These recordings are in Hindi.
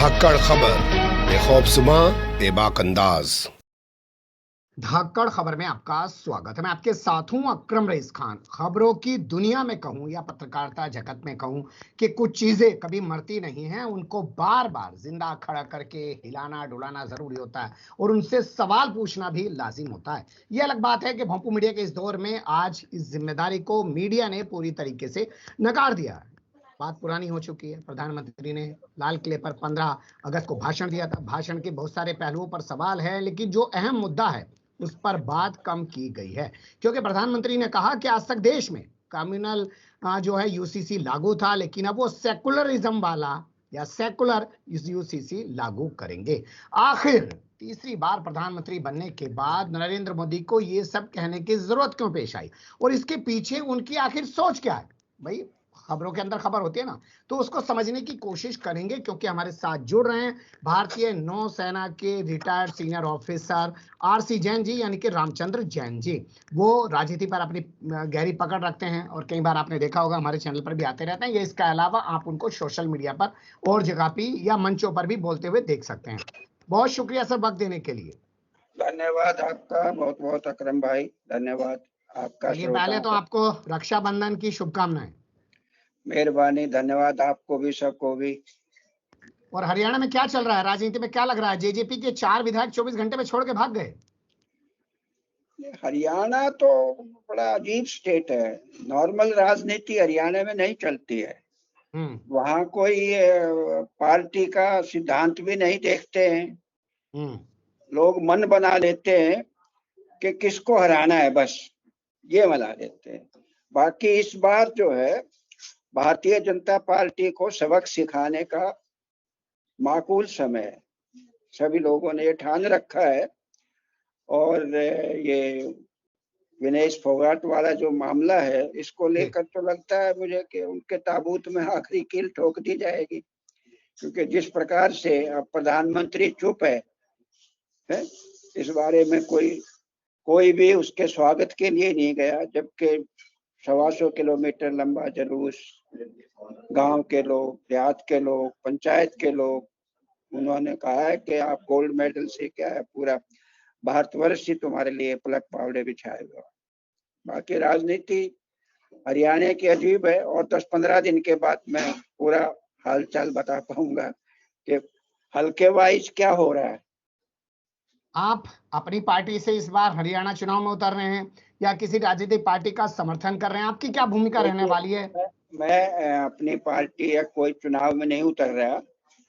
धाकड़ खबर, बेखौफजुमा बेबाक अंदाज। धाकड़ खबर में आपका स्वागत है। मैं आपके साथ हूं अकरम रईस खान। खबरों की दुनिया में कहूं या पत्रकारिता जगत में कहूं कि कुछ चीजें कभी मरती नहीं हैं, उनको बार बार जिंदा खड़ा करके हिलाना डुलाना जरूरी होता है और उनसे सवाल पूछना भी लाजिम होता है। ये अलग बात है कि भोंपू मीडिया के इस दौर में आज इस जिम्मेदारी को मीडिया ने पूरी तरीके से नकार दिया है। बात पुरानी हो चुकी है। प्रधानमंत्री ने लाल किले पर 15 अगस्त को भाषण दिया था। भाषण के बहुत सारे पहलुओं पर सवाल है, लेकिन जो अहम मुद्दा है उस पर बात कम की गई है, क्योंकि प्रधानमंत्री ने कहा कि आज तक देश में कम्युनल जो है यूसीसी लागू था, लेकिन अब वो सेकुलरिज्म वाला या सेकुलर यूसीसी लागू करेंगे। आखिर तीसरी बार प्रधानमंत्री बनने के बाद नरेंद्र मोदी को ये सब कहने की जरूरत क्यों पेश आई और इसके पीछे उनकी आखिर सोच क्या है? भाई, खबरों के अंदर खबर होती है ना, तो उसको समझने की कोशिश करेंगे, क्योंकि हमारे साथ जुड़ रहे हैं भारतीय नौसेना के retired senior officer RC Jain ji, यानी कि रामचंद्र जैन जी। वो राजनीति पर अपनी गहरी पकड़ रखते हैं और कई बार आपने देखा होगा हमारे चैनल पर भी आते रहते हैं। ये इसके अलावा आप उनको सोशल मीडिया पर और जगह पर या मंचों पर भी बोलते हुए देख सकते हैं। बहुत शुक्रिया सर वक्त देने के लिए। धन्यवाद आपका बहुत बहुत अकरम भाई, धन्यवाद आपका। चलिए, पहले तो आपको रक्षाबंधन की शुभकामनाएं। मेहरबानी, धन्यवाद आपको भी, सबको भी। और हरियाणा में क्या चल रहा है? राजनीति में क्या लग रहा है? जेजेपी के 4 विधायक 24 घंटे में छोड़ के भाग गए। हरियाणा तो बड़ा अजीब स्टेट है। नॉर्मल राजनीति हरियाणा में नहीं चलती है। वहाँ कोई पार्टी का सिद्धांत भी नहीं देखते हैं। लोग मन बना लेते हैं कि किसको हराना है, बस ये बना लेते हैं। बाकी इस बार जो है भारतीय जनता पार्टी को सबक सिखाने का माकूल समय है। सभी लोगों ने ये ठान रखा है। और ये विनेश फोगाट वाला जो मामला है, इसको लेकर तो लगता है मुझे कि उनके ताबूत में आखिरी कील ठोक दी जाएगी, क्योंकि जिस प्रकार से अब प्रधानमंत्री चुप है, इस बारे में कोई भी उसके स्वागत के लिए नहीं गया, जबकि 125 किलोमीटर लंबा जुलूस, गांव के लोग, देहात के लोग, पंचायत के लोग, उन्होंने कहा है कि आप गोल्ड मेडल से क्या है, पूरा भारतवर्ष ही तुम्हारे लिए पलक पावड़े बिछाएगा। बाकी राजनीति हरियाणा की अजीब है और 10-15 दिन के बाद मैं पूरा हालचाल बता पाऊंगा कि हल्के वाइज क्या हो रहा है। आप अपनी पार्टी से इस बार हरियाणा चुनाव में उतर रहे हैं या किसी राजनीतिक पार्टी का समर्थन कर रहे हैं? आपकी क्या भूमिका रहने वाली है? मैं अपनी पार्टी या कोई चुनाव में नहीं उतर रहा।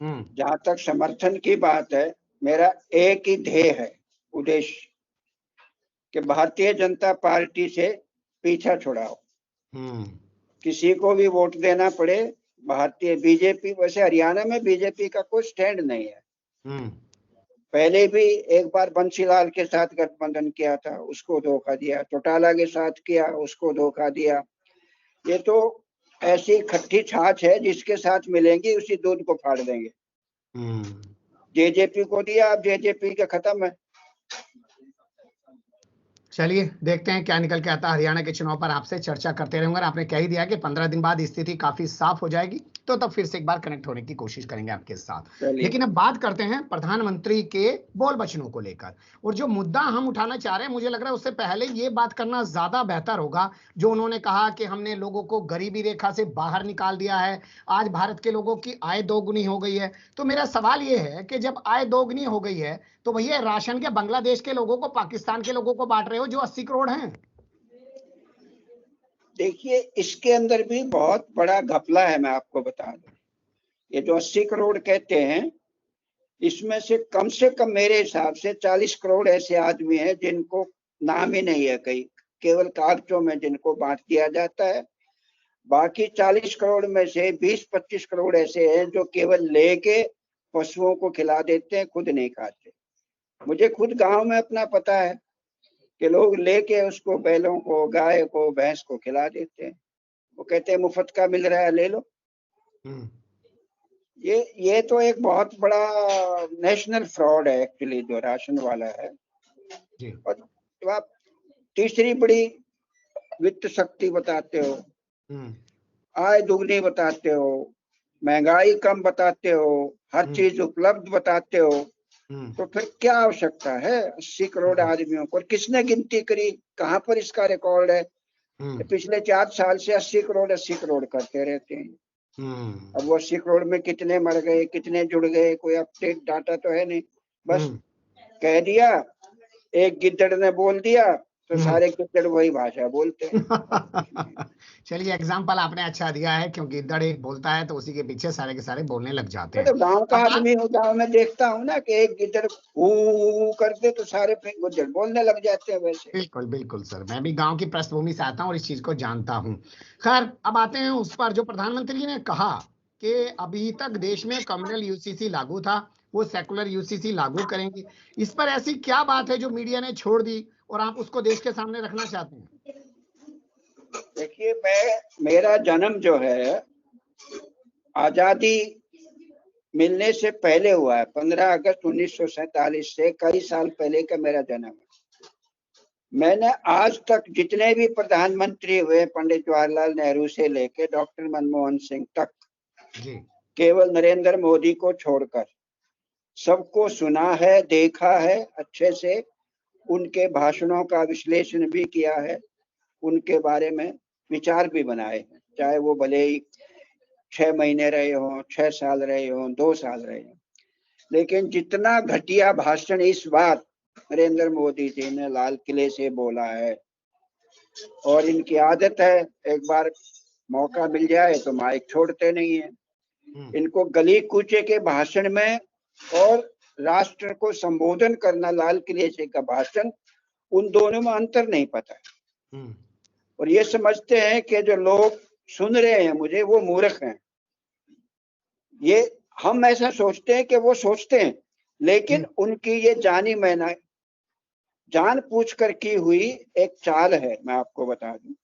जहां तक समर्थन की बात है, मेरा एक ही ध्येय है, उद्देश्य, कि भारतीय जनता पार्टी से पीछा छुड़ाओ। किसी को भी वोट देना पड़े, भारतीय बीजेपी, वैसे हरियाणा में बीजेपी का कोई स्टैंड नहीं है। पहले भी एक बार बंसीलाल के साथ गठबंधन किया था, उसको धोखा दिया। चौटाला के साथ किया, उसको धोखा दिया। ये तो ऐसी खट्टी छाछ है, जिसके साथ मिलेंगी उसी दूध को फाड़ देंगे। जेजेपी को दिया, अब जेजेपी का खत्म है। चलिए देखते हैं क्या निकल के आता है। हरियाणा के चुनाव पर आपसे चर्चा करते रहेंगे। आपने कह ही दिया कि 15 दिन बाद स्थिति काफी साफ हो जाएगी, तो तब फिर से एक बार कनेक्ट होने की कोशिश करेंगे आपके साथ। लेकिन अब बात करते हैं प्रधानमंत्री के बोल बचनों को लेकर, और जो मुद्दा हम उठाना चाह रहे हैं, मुझे लग रहा है उससे पहले ये बात करना ज्यादा बेहतर होगा। जो उन्होंने कहा कि हमने लोगों को गरीबी रेखा से बाहर निकाल दिया है, आज भारत के लोगों की आय दोगुनी हो गई है। तो मेरा सवाल ये है कि जब आय दोगुनी हो गई है, तो भैया राशन के बांग्लादेश के लोगों को, पाकिस्तान के लोगों को बांट रहे हो, जो 80 करोड़ हैं। देखिए, इसके अंदर भी बहुत बड़ा घपला है, मैं आपको बता दूं। ये जो 80 करोड़ कहते हैं, इसमें से कम मेरे हिसाब से 40 करोड़ ऐसे आदमी हैं जिनको नाम ही नहीं है, कहीं केवल कागजों में जिनको बांट दिया जाता है। बाकी 40 करोड़ में से 20-25 करोड़ ऐसे हैं जो केवल लेके पशुओं को खिला देते हैं, खुद नहीं खाते। मुझे खुद गांव में अपना पता है कि लोग लेके उसको, बैलों को, गाय को, भैंस को खिला देते हैं। वो कहते हैं मुफ्त का मिल रहा है, ले लो। ये तो एक बहुत बड़ा नेशनल फ्रॉड है एक्चुअली, जो राशन वाला है। और जब आप तीसरी बड़ी वित्त शक्ति बताते हो, आय दुगनी बताते हो, महंगाई कम बताते हो, हर चीज उपलब्ध बताते हो, तो फिर क्या आवश्यकता है 80 करोड़ आदमियों को? और किसने गिनती करी? कहाँ पर इसका रिकॉर्ड है? पिछले 4 साल से 80 करोड़ करते रहते हैं। अब वो 80 करोड़ में कितने मर गए, कितने जुड़ गए, कोई अपडेट डाटा तो है नहीं। बस कह दिया, एक गिद्दड़ ने बोल दिया तो सारे गिद्दड़ वही भाषा बोलते हैं। चलिए, एग्जाम्पल आपने अच्छा दिया है, क्योंकि गिद्दड़ एक बोलता है तो उसी के पीछे सारे के सारे बोलने लग जाते हैं। तो गांव का आदमी हूँ, गांव में देखता हूँ ना कि एक गिद्दड़ हू करते तो सारे गिद्दड़ बोलने लग जाते हैं वैसे। बिल्कुल बिल्कुल सर, मैं भी गांव की पृष्ठभूमि से आता हूँ और इस चीज को जानता हूँ। खैर, अब आते हैं उस पर जो प्रधानमंत्री ने कहा कि अभी तक देश में कम्युनल यूसीसी लागू था, वो सेकुलर यूसीसी लागू करेंगे। इस पर ऐसी क्या बात है जो मीडिया ने छोड़ दी और आप उसको देश के सामने रखना चाहते हैं? देखिए, मेरा जन्म जो है आजादी मिलने से पहले हुआ है। 15 अगस्त 1947 से कई साल पहले का मेरा जन्म है। मैंने आज तक जितने भी प्रधानमंत्री हुए, पंडित जवाहरलाल नेहरू से लेके डॉक्टर मनमोहन सिंह तक, केवल नरेंद्र मोदी को छोड़कर सबको सुना है, देखा है अच्छे से, उनके भाषणों का विश्लेषण भी किया है, उनके बारे में विचार भी बनाए हैं, चाहे वो भले ही 6 महीने रहे हो, 6 साल रहे हो, 2 साल रहे हो। लेकिन जितना घटिया भाषण इस बार नरेंद्र मोदी जी ने लाल किले से बोला है, और इनकी आदत है एक बार मौका मिल जाए तो माइक छोड़ते नहीं है। इनको गली कूचे के भाषण में और राष्ट्र को संबोधन करना, लाल किले से का भाषण, उन दोनों में अंतर नहीं पता है। और ये समझते हैं कि जो लोग सुन रहे हैं मुझे वो मूर्ख हैं। ये हम ऐसा सोचते हैं कि वो सोचते हैं, लेकिन उनकी ये जानी मैना जान पूछ कर की हुई एक चाल है। मैं आपको बता दूं,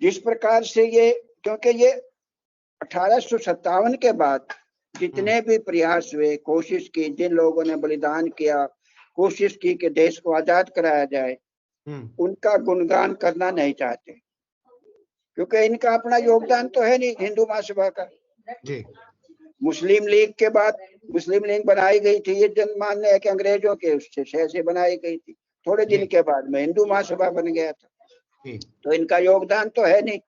जिस प्रकार से ये, क्योंकि ये 1857 के बाद जितने भी प्रयास हुए, कोशिश की, जिन लोगों ने बलिदान किया, कोशिश की कि देश को आजाद कराया जाए, उनका गुणगान करना नहीं चाहते, क्योंकि इनका अपना योगदान तो है नहीं हिंदू महासभा का। मुस्लिम लीग के बाद मुस्लिम लीग बनाई गई थी, ये जन मान्य है कि अंग्रेजों के उससे शय से बनाई गई थी। थोड़े दिन के बाद में हिंदू महासभा बन गया था, तो इनका योगदान तो है नहीं।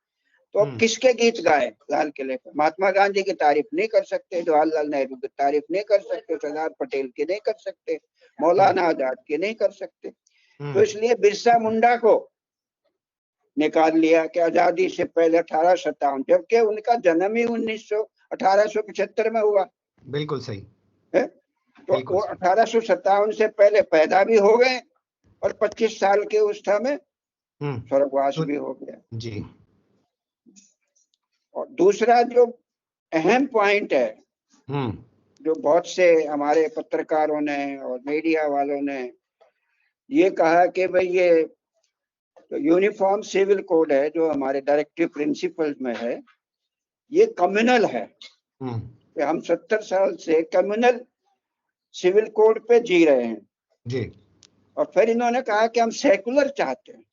तो अब किसके गीत गाए लाल किले पर? महात्मा गांधी की तारीफ नहीं कर सकते, जवाहरलाल नेहरू की तारीफ नहीं कर सकते, सरदार पटेल की नहीं कर सकते, मौलाना आजाद की नहीं कर सकते। तो इसलिए बिरसा मुंडा को निकाल लिया कि आजादी से पहले 1857, जबकि उनका जन्म ही 1875 में हुआ। बिल्कुल सही है? तो वो 1857 से पहले पैदा भी हो गए और 25 साल के अवस्था में स्वर्गवास भी हो गया जी। और दूसरा जो अहम पॉइंट है, जो बहुत से हमारे पत्रकारों ने और मीडिया वालों ने ये कहा कि भाई ये तो यूनिफॉर्म सिविल कोड है जो हमारे डायरेक्टिव प्रिंसिपल में है, ये कम्युनल है। कि हम 70 साल से कम्युनल सिविल कोड पे जी रहे हैं जी। और फिर इन्होंने कहा कि हम सेकुलर चाहते हैं।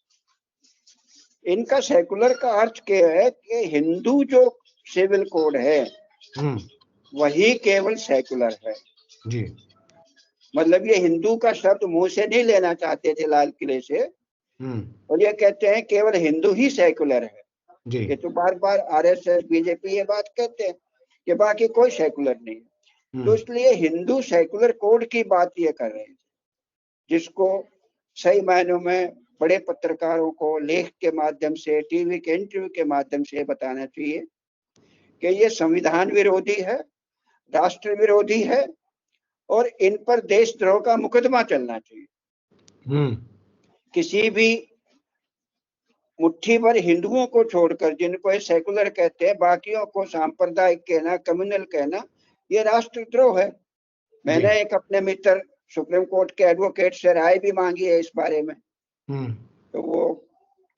इनका सेकुलर का अर्थ क्या है कि हिंदू जो सिविल कोड है वही केवल सेकुलर है जी। मतलब ये हिंदू का शब्द मुंह से नहीं लेना चाहते थे लाल किले से, और ये कहते हैं केवल हिंदू ही सेकुलर है जी। ये तो बार बार आरएसएस बीजेपी ये बात कहते हैं कि बाकी कोई सेकुलर नहीं है। तो इसलिए हिंदू सेकुलर कोड की बात ये कर रहे हैं, जिसको सही मायनों में बड़े पत्रकारों को लेख के माध्यम से, टीवी के इंटरव्यू के माध्यम से बताना चाहिए कि ये संविधान विरोधी है, राष्ट्र विरोधी है, और इन पर देशद्रोह का मुकदमा चलना चाहिए। किसी भी मुट्ठी भर हिंदुओं को छोड़कर, जिनको ये सेकुलर कहते हैं, बाकियों को सांप्रदायिक कहना, कम्युनल कहना, ये राष्ट्रद्रोह है। मैंने एक अपने मित्र सुप्रीम कोर्ट के एडवोकेट से राय भी मांगी है इस बारे में, तो वो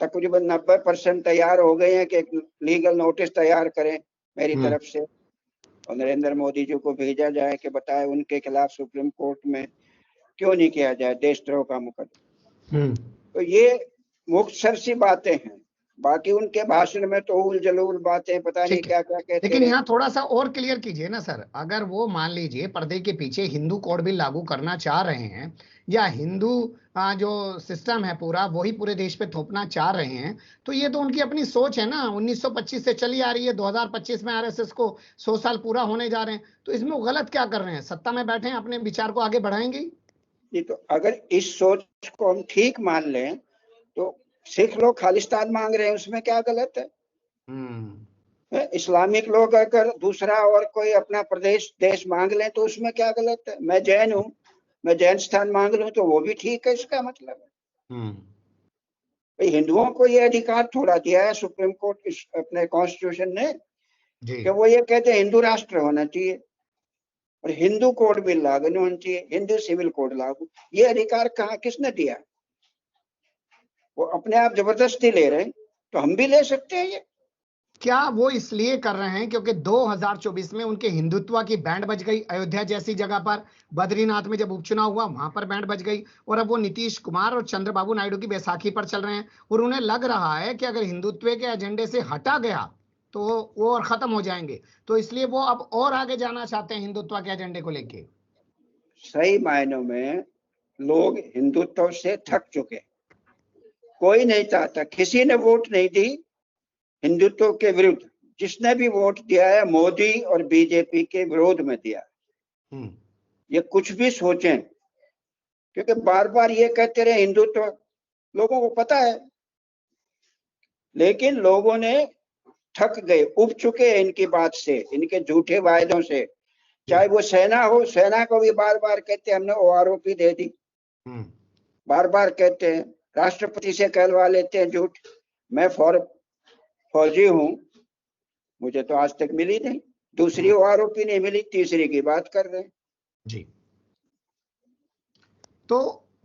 तकरीबन 90% तैयार हो गए हैं कि एक लीगल नोटिस तैयार करें मेरी तरफ से और नरेंद्र मोदी जी को भेजा जाए कि बताए उनके खिलाफ सुप्रीम कोर्ट में क्यों नहीं किया जाए देशद्रोह का मुकदमा। तो ये मुख्तसर सी बातें हैं, बाकी उनके भाषण में तो उल जलूल बातें, पता नहीं क्या क्या कहते हैं। लेकिन यहाँ थोड़ा सा और क्लियर कीजिए ना सर, अगर वो मान लीजिए पर्दे के पीछे हिंदू कोड बिल लागू करना चाह रहे हैं, या हिंदू जो सिस्टम है पूरा वही पूरे देश पे थोपना चाह रहे हैं, तो ये तो उनकी अपनी सोच है ना, 1925 से चली आ रही है, 2025 में आरएसएस को 100 साल पूरा होने जा रहे हैं, तो इसमें वो गलत क्या कर रहे हैं? सत्ता में बैठे हैं, अपने विचार को आगे बढ़ाएंगे। ये तो अगर इस सोच को हम ठीक मान लें तो सिख लोग खालिस्तान मांग रहे हैं, उसमें क्या गलत है? इस्लामिक लोग अगर दूसरा और कोई अपना प्रदेश देश मांग लें तो उसमें क्या गलत है? मैं जैन हूं, मैं जैन स्थान मांग लूं तो वो भी ठीक है, इसका मतलब है। हिंदुओं को ये अधिकार थोड़ा दिया है सुप्रीम कोर्ट, अपने कॉन्स्टिट्यूशन ने, कि वो ये कहते हैं हिंदू राष्ट्र होना चाहिए और हिंदू कोड बिल लागू होना चाहिए, हिंदू सिविल कोड लागू। ये अधिकार कहाँ, किसने दिया? वो अपने आप जबरदस्ती ले रहे हैं, तो हम भी ले सकते हैं। ये क्या वो इसलिए कर रहे हैं क्योंकि 2024 में उनके हिंदुत्व की बैंड बज गई? अयोध्या जैसी जगह पर, बद्रीनाथ में जब उपचुनाव हुआ वहां पर बैंड बज गई, और अब वो नीतीश कुमार और चंद्रबाबू नायडू की बैसाखी पर चल रहे हैं, और उन्हें लग रहा है कि अगर हिंदुत्व के एजेंडे से हटा गया तो वो और खत्म हो जाएंगे, तो इसलिए वो अब और आगे जाना चाहते हैं हिंदुत्व के एजेंडे को लेके। सही मायनों में लोग हिंदुत्व से थक चुके, कोई नहीं चाहता, किसी ने वोट नहीं दी हिंदुत्व के विरुद्ध। जिसने भी वोट दिया है मोदी और बीजेपी के विरोध में दिया। ये कुछ भी सोचें, क्योंकि बार बार ये कहते रहे हिंदुत्व, लोगों को पता है, लेकिन लोगों ने थक गए, उब चुके हैं इनकी बात से, इनके झूठे वायदों से। चाहे वो सेना हो, सेना को भी बार बार कहते हमने ओआरओपी दे दी, बार बार कहते हैं। राष्ट्रपति से कहलवा लेते हैं झूठ, मैं फौजी हूं, मुझे तो आज तक मिली नहीं। दूसरी ओआरओपी नहीं मिली, तीसरी की बात कर रहे हैं जी। तो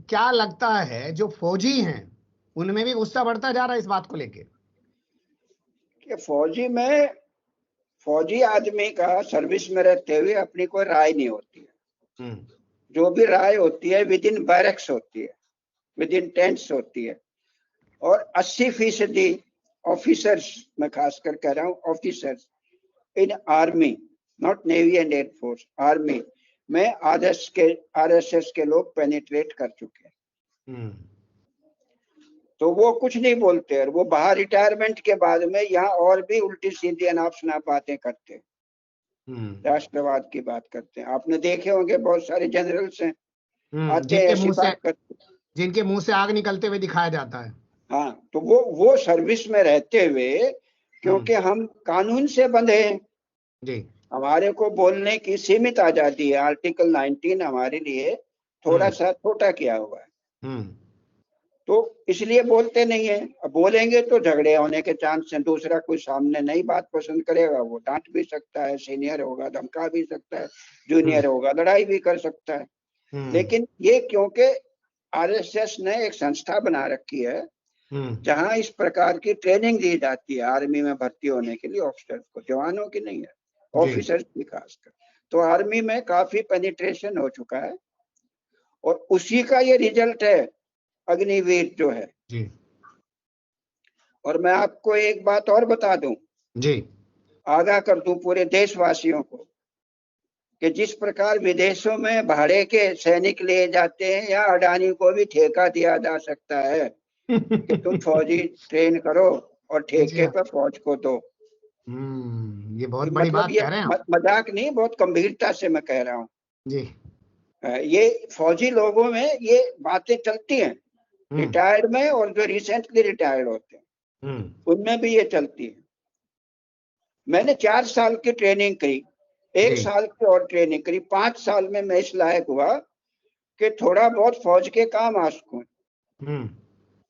क्या लगता है जो फौजी हैं उनमें भी गुस्सा बढ़ता जा रहा है इस बात को लेके? कि फौजी आदमी का सर्विस में रहते हुए अपनी कोई राय नहीं होती है। जो भी राय होती है विद इन बैरक्स होती है, विद इन टेंट्स होती है। और 80% ऑफिसर्स, मैं खासकर कह रहा हूँ officers in army, not navy and air force, army में आरएसएस के लोग पेनिट्रेट कर चुके हैं। तो वो कुछ नहीं बोलते, और वो बाहर रिटायरमेंट के बाद में यहाँ और भी उल्टी सीधी अनाप शनाप बातें करते हैं, राष्ट्रवाद की बात करते हैं। आपने देखे होंगे बहुत सारे जनरल्स हैं, आते हैं ऐसी बात करते, जिनके मुंह से आग निकलते हुए दिखाया जाता है। हाँ, तो वो सर्विस में रहते हुए, क्योंकि हम कानून से बंधे हैं जी, हमारे को बोलने की सीमित आजादी है। आर्टिकल 19 हमारे लिए थोड़ा सा छोटा किया हुआ है, तो इसलिए बोलते नहीं है। अब बोलेंगे तो झगड़े होने के चांस हैं। दूसरा कोई सामने नई बात पसंद करेगा, वो डांट भी सकता है, सीनियर होगा धमका भी सकता है, जूनियर होगा लड़ाई भी कर सकता है। लेकिन ये क्योंकि आरएसएस ने एक संस्था बना रखी है जहां इस प्रकार की ट्रेनिंग दी जाती है आर्मी में भर्ती होने के लिए ऑफिसर्स को, जवानों की नहीं है, ऑफिसर्स की खासकर। तो आर्मी में काफी पेनिट्रेशन हो चुका है, और उसी का ये रिजल्ट है अग्निवीर जो है जी। और मैं आपको एक बात और बता दूं जी, आगाह कर दूं पूरे देशवासियों को, कि जिस प्रकार विदेशों में भाड़े के सैनिक लिए जाते हैं, या अडानी को भी ठेका दिया जा सकता है कि तुम फौजी ट्रेन करो और ठेके पर फौज को दो। ये बहुत बड़ी बात कह रहे हैं। मजाक नहीं, बहुत गंभीरता से मैं कह रहा हूँ जी। ये फौजी लोगों में ये बातें चलती हैं, रिटायर्ड में, और जो रिसेंटली रिटायर्ड होते हैं उनमें भी ये चलती है। मैंने 4 साल की ट्रेनिंग करी, 1 साल की और ट्रेनिंग करी, 5 साल में मैं इस लायक हुआ कि थोड़ा बहुत फौज के काम आ सकूं।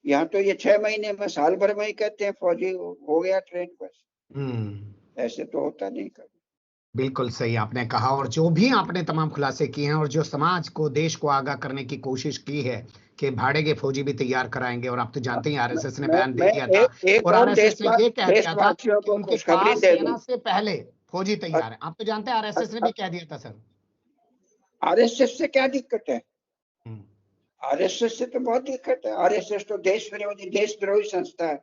यहाँ तो ये 6 महीने में, साल भर में ही कहते हैं फौजी हो गया ट्रेन, बस ऐसे तो होता नहीं कभी। बिल्कुल सही आपने कहा, और जो भी आपने तमाम खुलासे किए हैं, और जो समाज को, देश को आगाह करने की कोशिश की है कि भाड़े के फौजी भी तैयार कराएंगे, और आप तो जानते हैं आरएसएस ने बयान दे दिया था, और आरएसएस ने ये कह दिया था कि उनके पास सेना से पहले फौजी तैयार है। आप तो जानते हैं आरएसएस ने भी कह दिया था। सर आरएसएस से क्या दिक्कत है? आरएसएस से तो बहुत दिक्कत है। आरएसएस तो देशद्रोही संस्था है।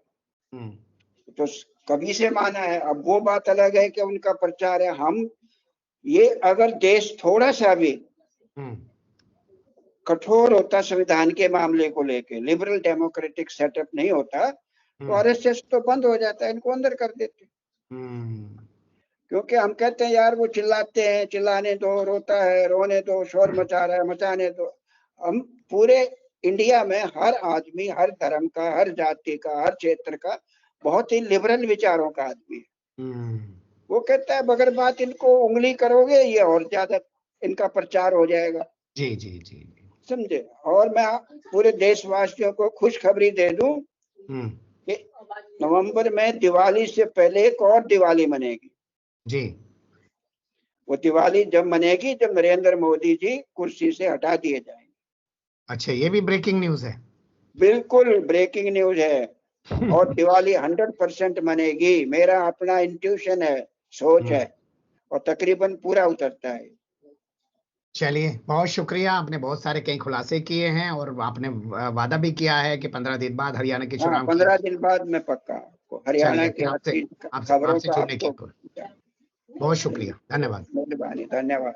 तो कभी से माना है। अब वो बात अलग है कि उनका प्रचार है। हम ये अगर देश थोड़ा सा भी कठोर होता संविधान के मामले को लेके, लिबरल डेमोक्रेटिक सेटअप नहीं होता, तो आरएसएस तो बंद हो जाता है, इनको अंदर कर देते। क्योंकि हम कहते हैं यार वो चिल्लाते हैं, चिल्लाने दो, रोता है रोने दो, शोर मचा रहा है मचाने दो। हम पूरे इंडिया में हर आदमी, हर धर्म का, हर जाति का, हर क्षेत्र का बहुत ही लिबरल विचारों का आदमी है। वो कहता है बगैर बात इनको उंगली करोगे ये और ज्यादा इनका प्रचार हो जाएगा। जी जी जी समझे। और मैं पूरे देशवासियों को खुशखबरी दे दूं कि नवंबर में दिवाली से पहले एक और दिवाली मनेगी। जी। वो दिवाली जब मनेगी जब नरेंद्र मोदी जी कुर्सी से हटा दिए जाएंगे। अच्छा, ये भी ब्रेकिंग न्यूज है। बिल्कुल ब्रेकिंग न्यूज है। और दिवाली 100% मनेगी। मेरा अपना इंट्यूशन है, सोच है, और तकरीबन पूरा उतरता है। चलिए, बहुत शुक्रिया। आपने बहुत सारे कई खुलासे किए हैं और आपने वादा भी किया है कि 15 दिन बाद हरियाणा के चुनाव 15 दिन बाद मैं पक्का हरियाणा की आपसे खबरों का जुड़ने की आपको। बहुत शुक्रिया, धन्यवाद। मेहरबानी, धन्यवाद।